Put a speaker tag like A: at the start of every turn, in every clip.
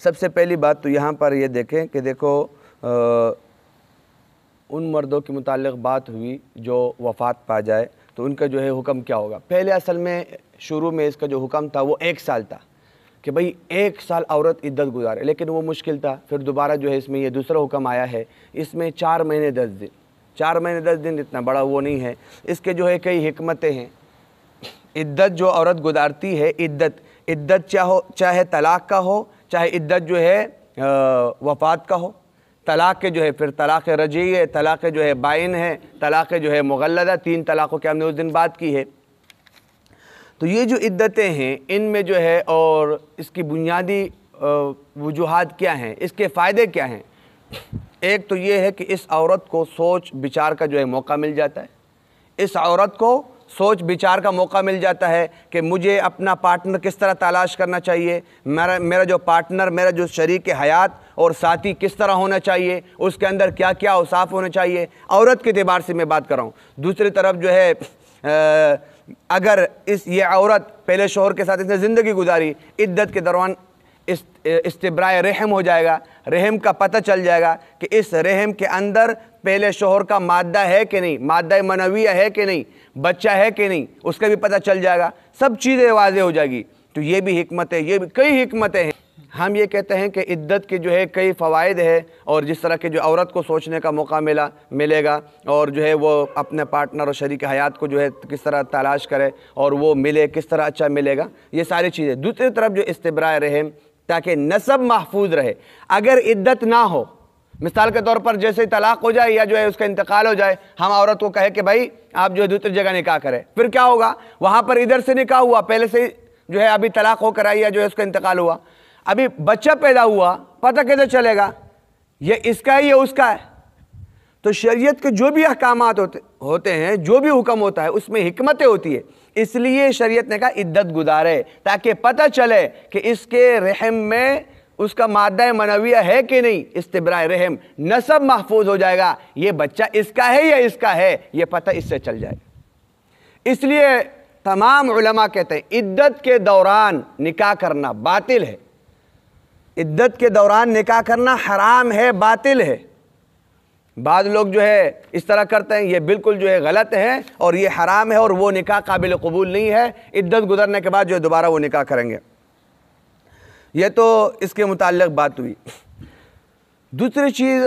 A: सबसे पहली बात तो यहाँ पर ये देखें कि देखो उन मर्दों के मुताल्लिक़ बात हुई जो वफ़ात पा जाए तो उनका जो है हुक्म क्या होगा। पहले असल में शुरू में इसका जो हुक्म था वो 1 साल था कि भाई 1 साल औरत इद्दत गुजारे, लेकिन वो मुश्किल था। फिर दोबारा जो है इसमें ये दूसरा हुक्म आया है, इसमें 4 महीने 10 दिन। 4 महीने 10 दिन इतना बड़ा वो नहीं है, इसके जो है कई हिकमतें हैं। इद्दत जो औरत गुजारती है, इद्दत चाहे तलाक़ का हो, चाहे इद्दत जो है वफ़ात का हो। तलाक़ के जो है फिर तलाक़ रजी है, तलाक़ जो है बाइन है, तलाक़ जो है मुग़ल्लदा, 3 तलाक़ों के हमने उस दिन बात की है। तो ये जो इद्दतें हैं इनमें जो है और इसकी बुनियादी वजूहात क्या हैं, इसके फ़ायदे क्या हैं। एक तो ये है कि इस औरत को सोच विचार का जो है मौका मिल जाता है। इस औरत को सोच विचार का मौका मिल जाता है कि मुझे अपना पार्टनर किस तरह तलाश करना चाहिए, मेरा जो पार्टनर, मेरा जो शरीक हयात और साथी किस तरह होना चाहिए, उसके अंदर क्या क्या औसाफ होने चाहिए। औरत के एतबार से मैं बात कर रहा हूँ। दूसरी तरफ जो है अगर ये औरत पहले शोहर के साथ इसने ज़िंदगी गुजारी, इद्दत के दौरान इस्तिब्राए रहम हो जाएगा, रहम का पता चल जाएगा कि इस रहम के अंदर पहले शोहर का मादा है कि नहीं, मादा मनविया है कि नहीं, बच्चा है कि नहीं, उसका भी पता चल जाएगा। सब चीज़ें वाज़ेह हो जाएगी। तो ये भी हिकमत है, ये भी कई हिकमतें हैं। हम ये कहते हैं कि इद्दत के जो है कई फ़वाइद है, और जिस तरह के जो औरत को सोचने का मौका मिलेगा और जो है वो अपने पार्टनर और शरीक हयात को जो है किस तरह तलाश करे और वो मिले किस तरह अच्छा मिलेगा, ये सारी चीज़ें। दूसरी तरफ जो इस्तिब्राए रहम, ताकि नसब महफूज रहे। अगर इद्दत ना हो, मिसाल के तौर पर जैसे तलाक हो जाए या जो है उसका इंतकाल हो जाए, हम औरत को कहे कि भाई आप जो है दूसरी जगह निकाह करें, फिर क्या होगा, वहाँ पर इधर से निकाह हुआ, पहले से जो है अभी तलाक होकर आई या जो है उसका इंतकाल हुआ, अभी बच्चा पैदा हुआ, पता कैसे चलेगा ये इसका है या उसका है। तो शरीयत के जो भी अहकामात होते हैं, जो भी हुक्म होता है, उसमें हिकमतें होती है। इसलिए शरीयत ने कहा इद्दत गुजारे, ताकि पता चले कि इसके रहम में उसका मादा मनविया है कि नहीं, इस्तिब्राए रहम, नसब महफूज हो जाएगा, ये बच्चा इसका है या इसका है, ये पता इससे चल जाएगा। इसलिए तमाम उलमा कहते हैं इद्दत के दौरान निकाह करना बातिल है, इद्दत के दौरान निकाह करना हराम है, बातिल है। बाद लोग जो है इस तरह करते हैं, ये बिल्कुल जो है गलत है और ये हराम है और वो निकाह काबिल कबूल नहीं है। इद्दत गुजरने के बाद जो है दोबारा वो निकाह करेंगे। ये तो इसके मुताल्लिक़ बात हुई। दूसरी चीज़,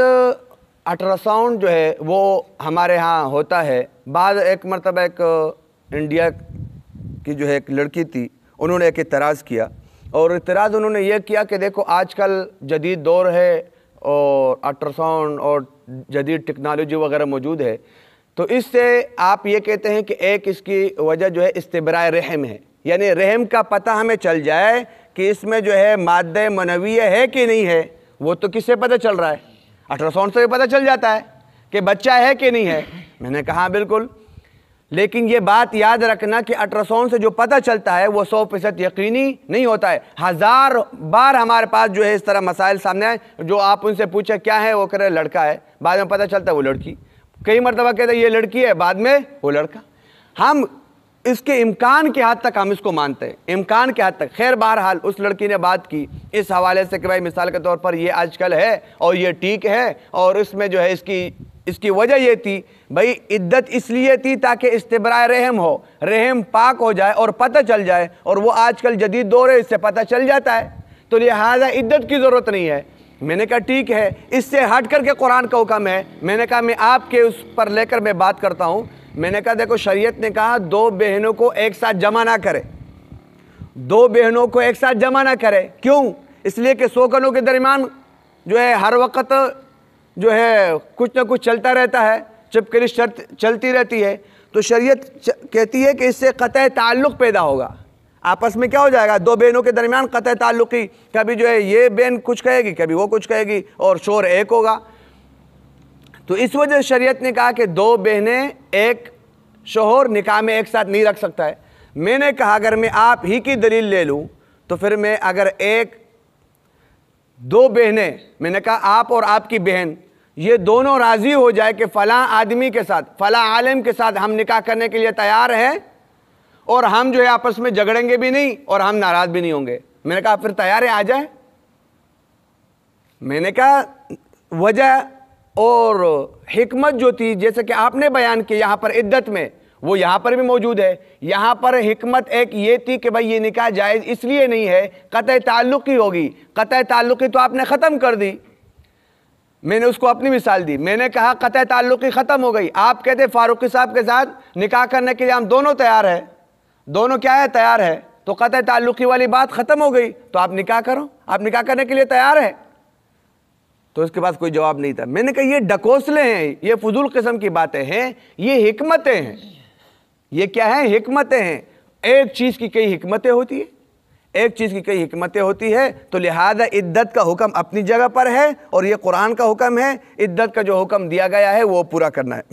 A: अल्ट्रासाउंड जो है वो हमारे यहाँ होता है। बाद एक मरतबा एक इंडिया की जो है एक लड़की थी, उन्होंने एक इतराज़ किया, और इतराज़ उन्होंने ये किया कि देखो आजकल जदीद दौर है और अल्ट्रासाउंड और जदीद टेक्नोलॉजी वगैरह मौजूद है, तो इससे आप ये कहते हैं कि एक इसकी वजह जो है इस्तिब्राए रहम है, यानी रहम का पता हमें चल जाए कि इसमें जो है मादा मनविया है कि नहीं है। वो तो किससे पता चल रहा है, अल्ट्रासाउंड से भी पता चल जाता है कि बच्चा है कि नहीं है। मैंने कहा बिल्कुल, लेकिन ये बात याद रखना कि अल्ट्रासाउंड से जो पता चलता है वो 100% यकीनी नहीं होता है। 1000 बार हमारे पास जो है इस तरह मसाइल सामने आए, जो आप उनसे पूछे क्या है, वो कह रहे लड़का है, बाद में पता चलता है वो लड़की। कई मरतबा कहते हैं ये लड़की है, बाद में वो लड़का। हम इसके इम्कान के हद तक हम इसको मानते हैं, इम्कान के हद तक। खैर बहरहाल उस लड़की ने बात की इस हवाले से कि भाई मिसाल के तौर पर ये आजकल है और ये ठीक है, और इसमें जो है इसकी वजह ये थी भाई इद्दत इसलिए थी ताकि इस्तिब्राए रहम हो, रहम पाक हो जाए और पता चल जाए, और वो आजकल जदीद दौर है, इससे पता चल जाता है, तो लिहाजा इद्दत की ज़रूरत नहीं है। मैंने कहा ठीक है, इससे हट करके कुरान का हुक्म है। मैंने कहा मैं आपके उस पर लेकर मैं बात करता हूँ। मैंने कहा देखो शरीयत ने कहा 2 बहनों को एक साथ जमा ना करे, 2 बहनों को एक साथ जमा ना करे। क्यों? इसलिए कि सौकनों के दरमियान जो है हर वक्त जो है कुछ ना कुछ चलता रहता है, चिपकली शर्त चलती रहती है। तो शरीयत कहती है कि इससे क़तई ताल्लुक़ पैदा होगा, आपस में क्या हो जाएगा, 2 बहनों के दरमियान क़तई ताल्लुक़ी, कभी जो है ये बहन कुछ कहेगी, कभी वो कुछ कहेगी, और शोर एक होगा। तो इस वजह से शरीयत ने कहा कि 2 बहनें एक शोहर निकाह में एक साथ नहीं रख सकता है। मैंने कहा अगर मैं आप ही की दलील ले लूँ तो फिर मैं अगर 2 बहनें, मैंने कहा आप और आपकी बहन, ये दोनों राज़ी हो जाए कि फ़लाँ आदमी के साथ, फ़लाँ आलिम के साथ हम निकाह करने के लिए तैयार हैं, और हम जो है आपस में झगड़ेंगे भी नहीं और हम नाराज़ भी नहीं होंगे। मैंने कहा फिर तैयार है, आ जाए। मैंने कहा वजह और हिकमत जो थी, जैसे कि आपने बयान किया यहाँ पर इद्दत में, वो यहाँ पर भी मौजूद है। यहाँ पर हिकमत एक ये थी कि भाई ये निकाह जायज़ इसलिए नहीं है, क़त्अ ताल्लुक़ ही होगी। क़त्अ ताल्लुक़ ही तो आपने ख़त्म कर दी। मैंने उसको अपनी मिसाल दी, मैंने कहा क़त्अ ताल्लुक़ ही ख़त्म हो गई। आप कहते फारूकी साहब के साथ निकाह करने के लिए हम दोनों तैयार है, दोनों क्या है, तैयार है, तो क़त्अ ताल्लुक़ वाली बात ख़त्म हो गई, तो आप निकाह करो, आप निकाह करने के लिए तैयार है। तो उसके पास कोई जवाब नहीं था। मैंने कहा ये डकोसले हैं, ये फजूल किस्म की बातें हैं, ये हिकमतें हैं। ये क्या है, हिकमतें हैं। एक चीज़ की कई हिकमतें होती है, एक चीज़ की कई हिकमतें होती है। तो लिहाजा इद्दत का हुक्म अपनी जगह पर है और ये कुरान का हुक्म है। इद्दत का जो हुक्म दिया गया है वो पूरा करना है।